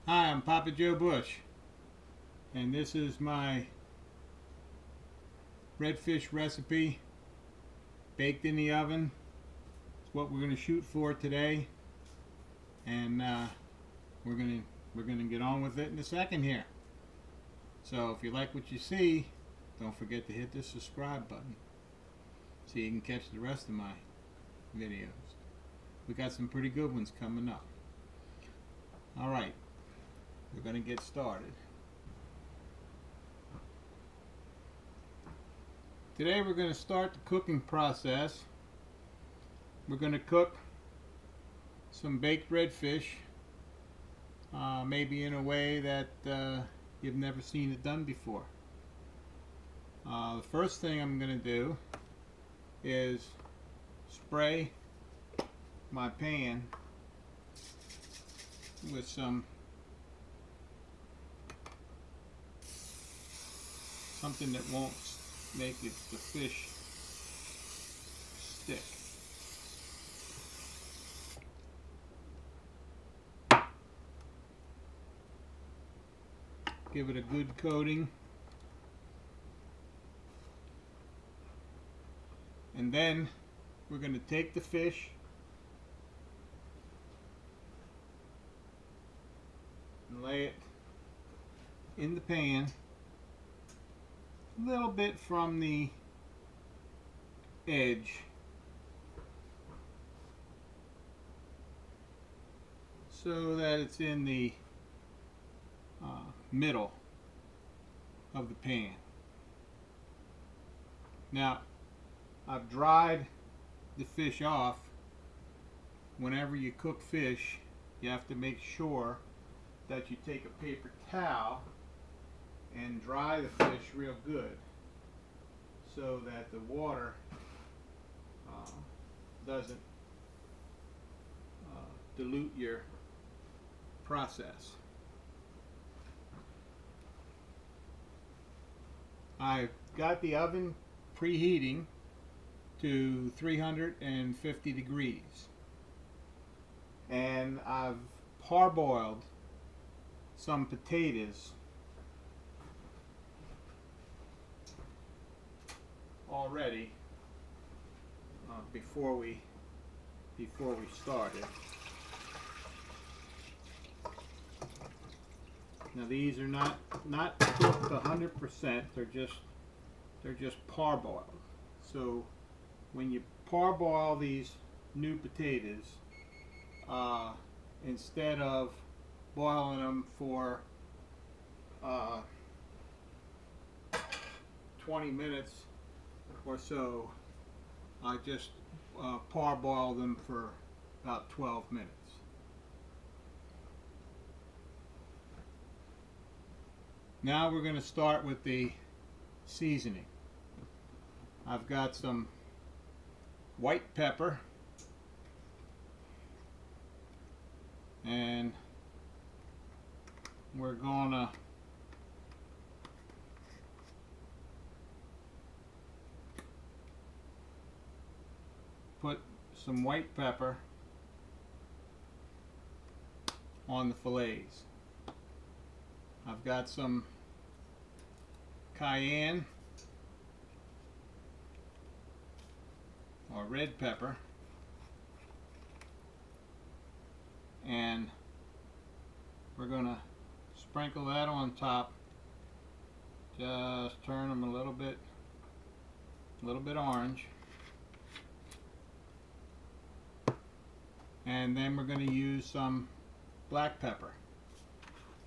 Hi, I'm Papa Joe Bush, and this is my redfish recipe baked in the oven. It's what we're going to shoot for today, and we're going to get on with it in a second here. So if you like what you see, don't forget to hit the subscribe button so you can catch the rest of my videos. We got some pretty good ones coming up. All right, we're going to get started. Today we're going to start the cooking process. We're going to cook some baked redfish, maybe in a way that you've never seen it done before. The first thing I'm going to do is spray my pan with something that won't make the fish stick. Give it a good coating, and then we're going to take the fish and lay it in the pan a little bit from the edge so that it's in the middle of the pan. Now, I've dried the fish off. Whenever you cook fish, you have to make sure that you take a paper towel and dry the fish real good so that the water doesn't dilute your process. I've got the oven preheating to 350 degrees, and I've parboiled some potatoes already before we started. Now these are not cooked 100%. They're just parboiled. So when you parboil these new potatoes, instead of boiling them for 20 minutes or so, I just parboil them for about 12 minutes. Now we're going to start with the seasoning. I've got some white pepper and we're gonna put some white pepper on the fillets. I've got some cayenne or red pepper, and we're gonna sprinkle that on top. Just turn them a little bit orange, and then we're going to use some black pepper.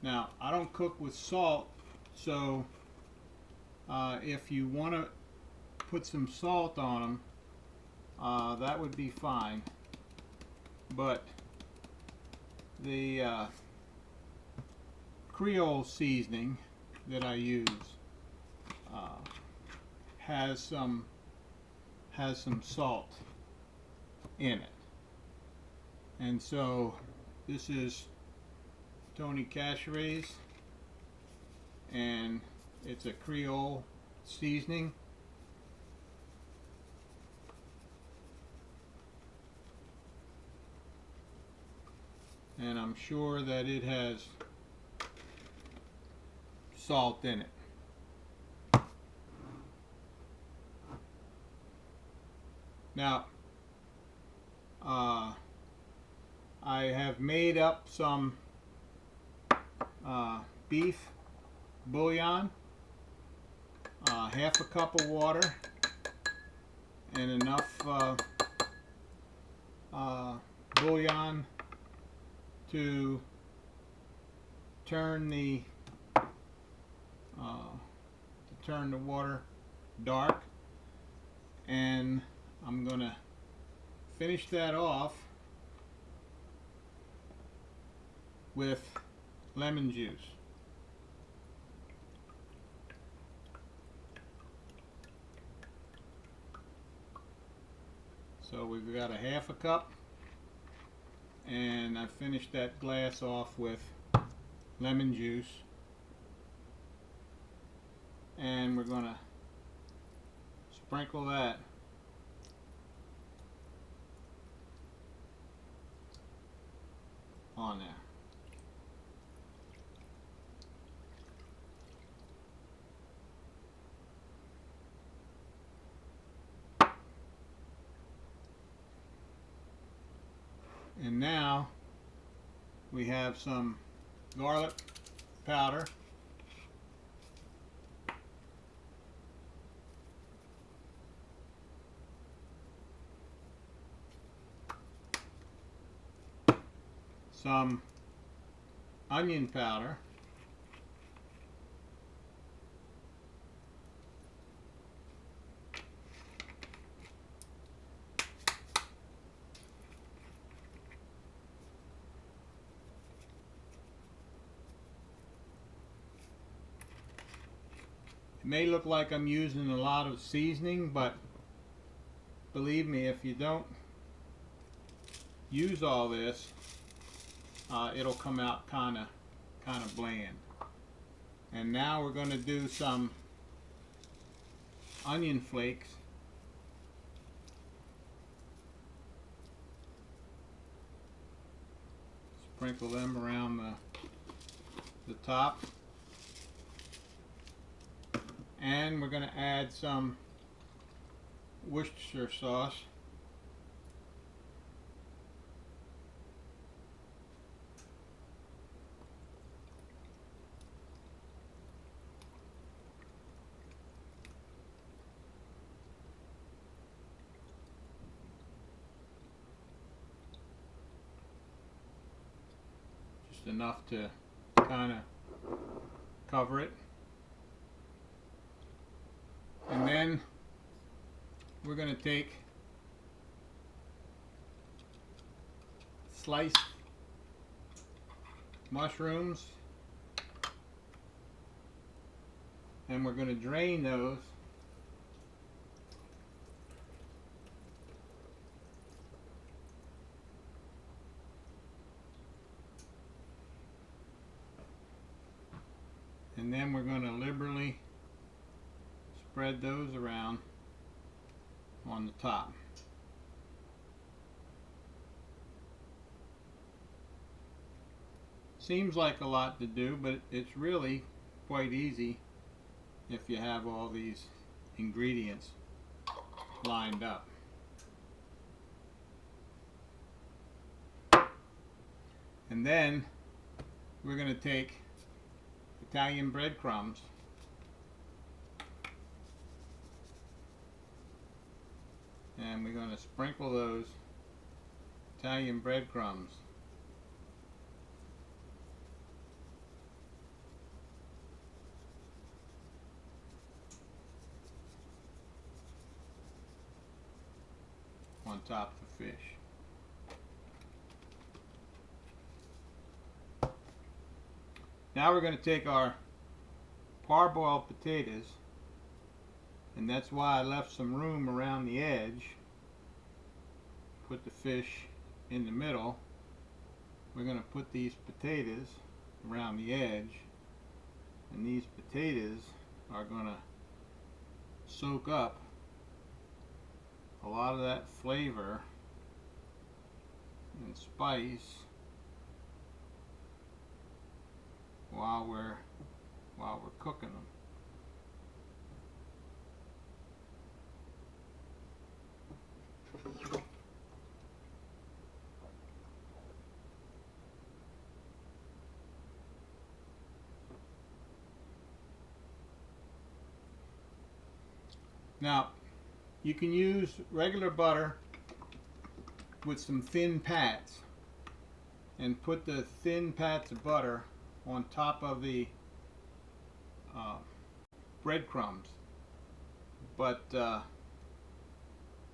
Now, I don't cook with salt, so if you want to put some salt on them, that would be fine. But the Creole seasoning that I use has some salt in it, and so this is Tony Cacheret's, and it's a Creole seasoning. And I'm sure that it has salt in it. Now, I have made up some beef bouillon, half a cup of water, and enough bouillon to turn the water dark. And I'm gonna finish that off with lemon juice. So we've got a half a cup, and I finished that glass off with lemon juice, and we're gonna sprinkle that on there. And now we have some garlic powder, some onion powder, it may look like I'm using a lot of seasoning, but believe me, if you don't use all this, it'll come out kind of bland. And now we're going to do some onion flakes. Sprinkle them around the top. And we're going to add some Worcestershire sauce. Just enough to kind of cover it. And then we're going to take sliced mushrooms, and we're going to drain those and then we're going to liberally spread those around on the top. Seems like a lot to do, but it's really quite easy if you have all these ingredients lined up. And then we're going to take Italian breadcrumbs and we're going to sprinkle those Italian breadcrumbs on top of the fish. Now we're going to take our parboiled potatoes, and that's why I left some room around the edge. Put the fish in the middle. We're going to put these potatoes around the edge, and these potatoes are going to soak up a lot of that flavor and spice while we're while we're cooking them. Now, you can use regular butter with some thin pats and put the thin pats of butter on top of the breadcrumbs. But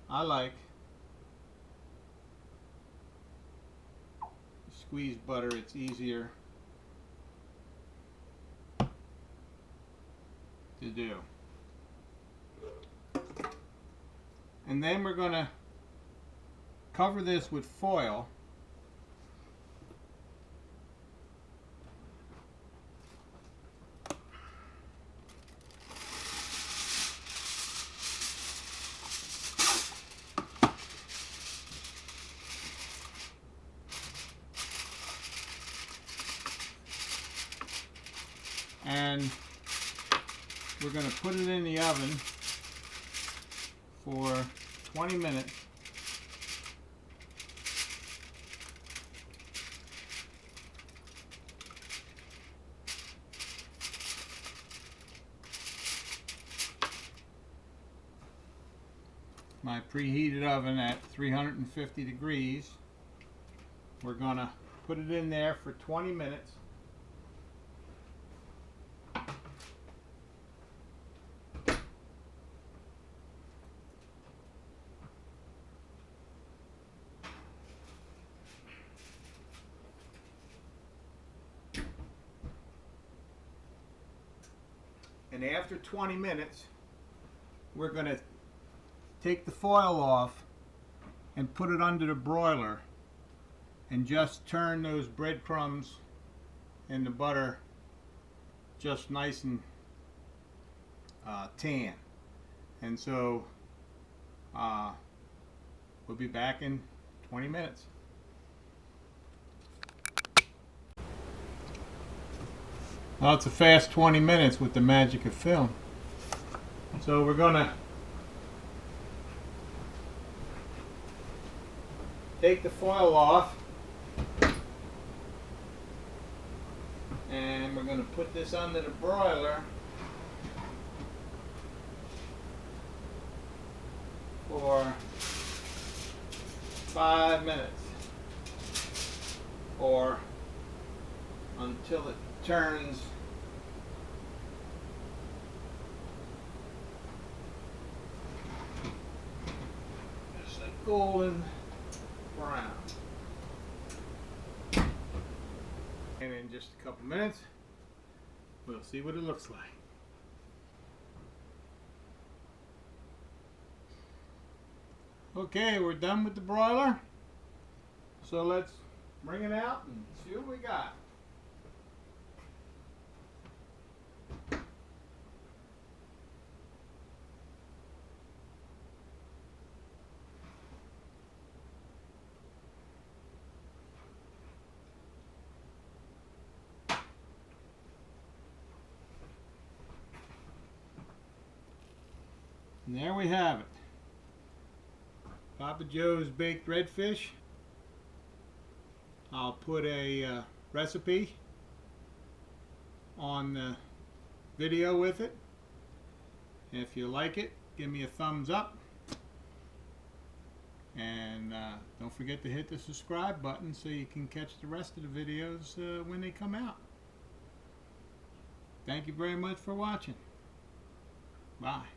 I like squeezed butter. It's easier to do. And then we're going to cover this with foil. And we're going to put it in the oven for 20 minutes. My preheated oven at 350 degrees. We're going to put it in there for 20 minutes. And after 20 minutes, we're going to take the foil off and put it under the broiler and just turn those breadcrumbs and the butter just nice and tan. And so we'll be back in 20 minutes. Well, it's a fast 20 minutes with the magic of film. So we're going to take the foil off and we're going to put this under the broiler for 5 minutes or until it turns just a golden brown. And in just a couple minutes, we'll see what it looks like. Okay, we're done with the broiler. So let's bring it out and see what we got. And there we have it. Papa Joe's baked redfish. I'll put a recipe on the video with it. If you like it, give me a thumbs up. And don't forget to hit the subscribe button so you can catch the rest of the videos when they come out. Thank you very much for watching. Bye.